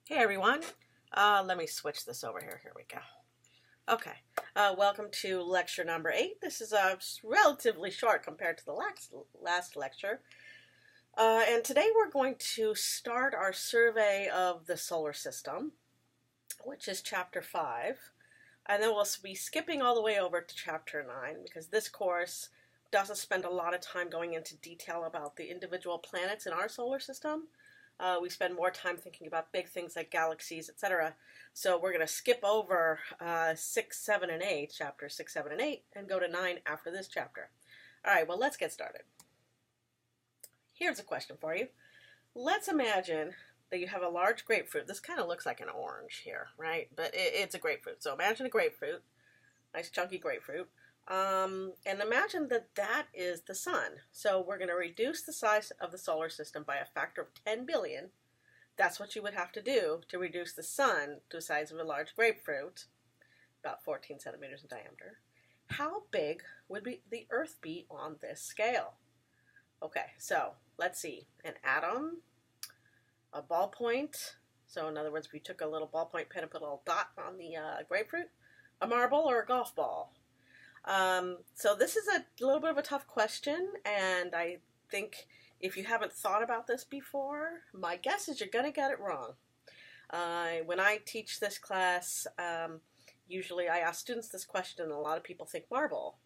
Hey everyone, let me switch this over here. Here we go. Okay, welcome to lecture number 8. This is relatively short compared to the last lecture. And today we're going to start our survey of the solar system, which is chapter 5. And then we'll be skipping all the way over to chapter 9 because this course doesn't spend a lot of time going into detail about the individual planets in our solar system. We spend more time thinking about big things like galaxies, etc. So we're going to skip over 6, 7, and 8, chapters 6, 7, and 8, and go to 9 after this chapter. All right, well, let's get started. Here's a question for you. Let's imagine that you have a large grapefruit. This kind of looks like an orange here, right? But it's a grapefruit. So imagine a grapefruit, nice chunky grapefruit. And imagine that that is the sun. So we're going to reduce the size of the solar system by a factor of 10 billion. That's what you would have to do to reduce the sun to the size of a large grapefruit, about 14 centimeters in diameter. How big would the Earth be on this scale? Okay, so let's see. An atom, a ballpoint. So in other words, if you took a little ballpoint pen and put a little dot on the grapefruit, a marble, or a golf ball. So this is a little bit of a tough question, and I think if you haven't thought about this before, my guess is you're going to get it wrong. When I teach this class, usually I ask students this question, and a lot of people think marble.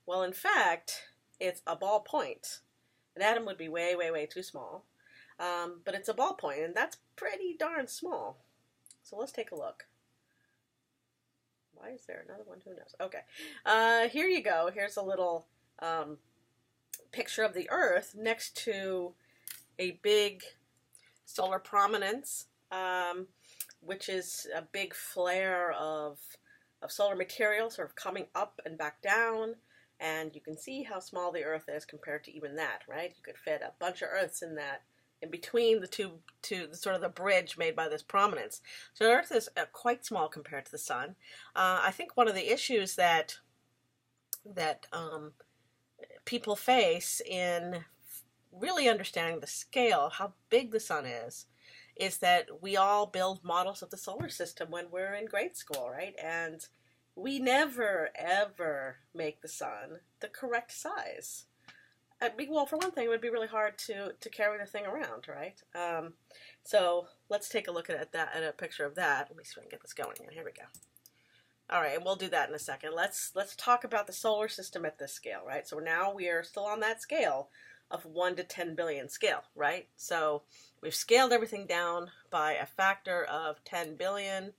Well, in fact, it's a ballpoint. An atom would be way, way, way too small, but it's a ballpoint, and that's pretty darn small. So let's take a look. Why is there another one? Who knows? Okay. Here you go. Here's a little picture of the Earth next to a big solar prominence, which is a big flare of solar material sort of coming up and back down. And you can see how small the Earth is compared to even that, right? You could fit a bunch of Earths in that, in between the two, sort of the bridge made by this prominence. So Earth is quite small compared to the sun. I think one of the issues that people face in really understanding the scale, how big the sun is that we all build models of the solar system when we're in grade school, right? And we never, ever make the sun the correct size. Well, for one thing, it would be really hard to carry the thing around, right? So let's take a look at a picture of that. Let me see if I can get this going. Here we go. All right, and we'll do that in a second. Let's talk about the solar system at this scale, right? So now we are still on that scale of 1 to 10 billion scale, right? So we've scaled everything down by a factor of 10 billion.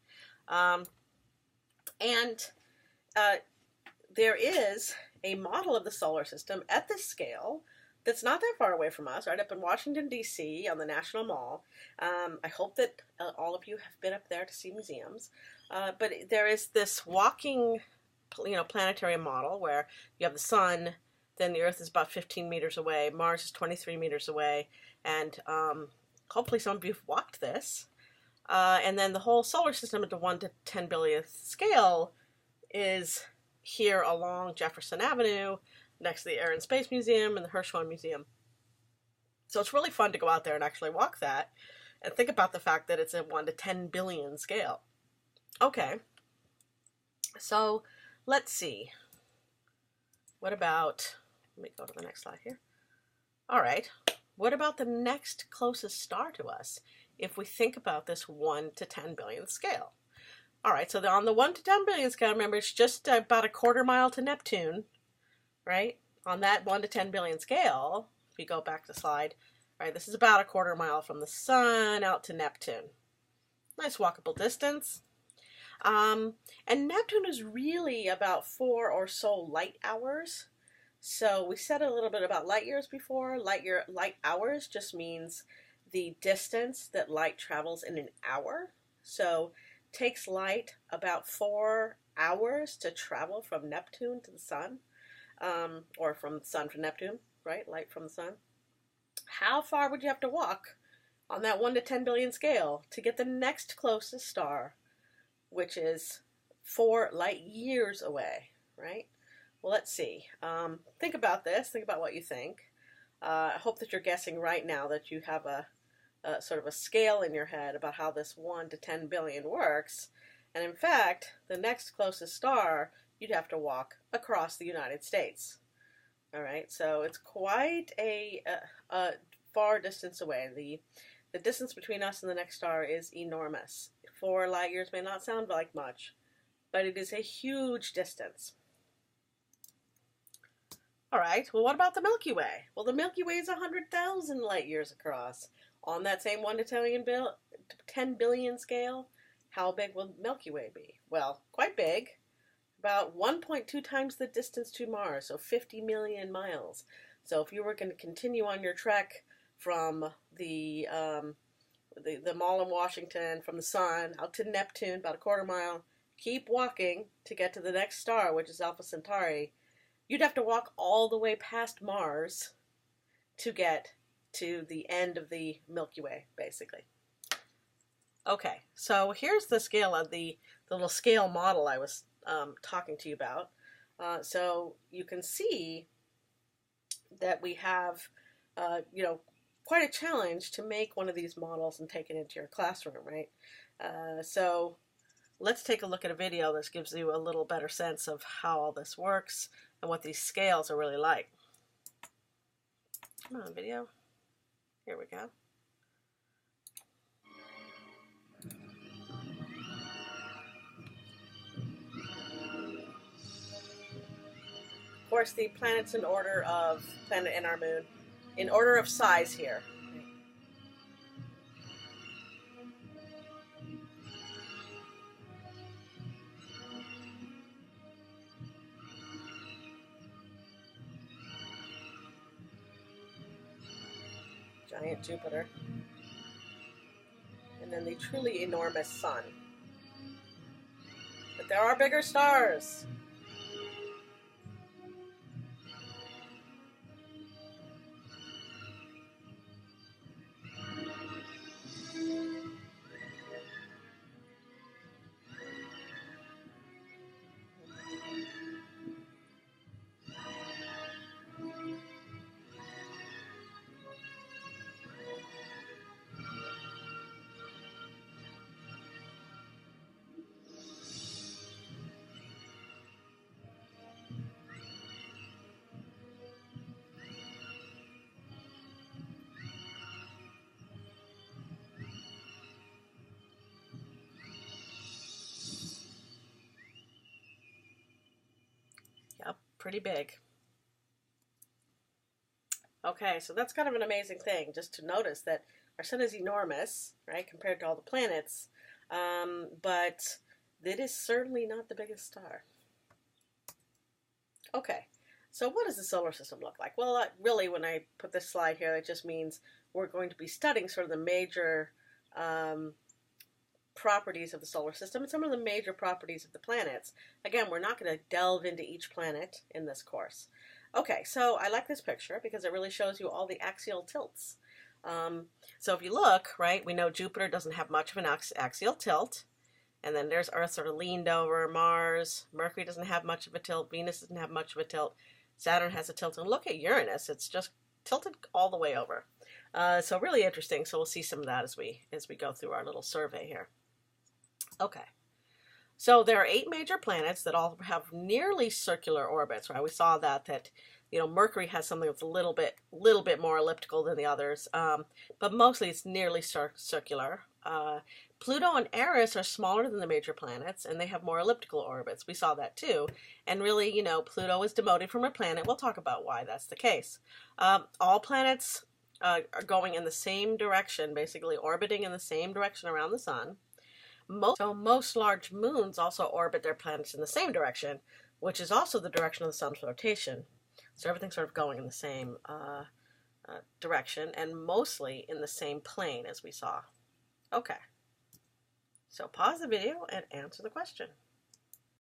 There is a model of the solar system at this scale that's not that far away from us, right up in Washington, D.C. on the National Mall. I hope that all of you have been up there to see museums. But there is this walking, planetary model where you have the sun, then the Earth is about 15 meters away, Mars is 23 meters away, and hopefully some of you have walked this. And then the whole solar system at the 1 to 10 billionth scale is here along Jefferson Avenue, next to the Air and Space Museum and the Hirshhorn Museum. So it's really fun to go out there and actually walk that and think about the fact that it's a 1 to 10 billion scale. Okay, so let's see. What about, let me go to the next slide here. All right, what about the next closest star to us if we think about this 1 to 10 billion scale? All right, so on the 1 to 10 billion scale, remember, it's just about a quarter mile to Neptune, right? On that 1 to 10 billion scale, if you go back to the slide, right, this is about a quarter mile from the sun out to Neptune. Nice walkable distance. And Neptune is really about 4 or so light hours. So we said a little bit about light years before. Light hours just means the distance that light travels in an hour. So takes light about 4 hours to travel from Neptune to the sun, or from the sun to Neptune, right? Light from the sun. How far would you have to walk on that 1 to 10 billion scale to get the next closest star, which is 4 light years away, right? Well, let's see. Think about this. Think about what you think. I hope that you're guessing right now that you have a sort of a scale in your head about how this 1 to 10 billion works. And in fact, the next closest star, you'd have to walk across the United States. All right, so it's quite a far distance away. The distance between us and the next star is enormous. 4 light years may not sound like much, but it is a huge distance. All right, well, what about the Milky Way? Well, the Milky Way is 100,000 light years across. On that same 1 to 10 billion scale, how big will Milky Way be? Well, quite big. About 1.2 times the distance to Mars, so 50 million miles. So if you were going to continue on your trek from the Mall in Washington, from the Sun out to Neptune, about a quarter mile, keep walking to get to the next star, which is Alpha Centauri, you'd have to walk all the way past Mars to get to the end of the Milky Way, basically. Okay, so here's the scale of the little scale model I was talking to you about. So you can see that we have, quite a challenge to make one of these models and take it into your classroom, right? So let's take a look at a video that gives you a little better sense of how all this works and what these scales are really like. Come on, video. Here we go. Of course, the planets in order of planet and our moon, in order of size here. Giant Jupiter. And then the truly enormous Sun. But there are bigger stars. Yep, pretty big. Okay, so that's kind of an amazing thing, just to notice that our sun is enormous, right, compared to all the planets, but it is certainly not the biggest star. Okay, so what does the solar system look like? Well, really, when I put this slide here, it just means we're going to be studying sort of the major properties of the solar system and some of the major properties of the planets. Again, we're not going to delve into each planet in this course. Okay, so I like this picture because it really shows you all the axial tilts. So if you look, right, we know Jupiter doesn't have much of an axial tilt. And then there's Earth sort of leaned over, Mars, Mercury doesn't have much of a tilt, Venus doesn't have much of a tilt, Saturn has a tilt, and look at Uranus, it's just tilted all the way over. So really interesting, so we'll see some of that as we go through our little survey here. Okay, so there are 8 major planets that all have nearly circular orbits, right? We saw that Mercury has something that's a little bit more elliptical than the others, but mostly it's nearly circular. Pluto and Eris are smaller than the major planets, and they have more elliptical orbits. We saw that too. And really, Pluto was demoted from a planet. We'll talk about why that's the case. All planets are going in the same direction, basically orbiting in the same direction around the sun. Most large moons also orbit their planets in the same direction, which is also the direction of the sun's rotation. So everything's sort of going in the same direction, and mostly in the same plane as we saw. Okay, so pause the video and answer the question.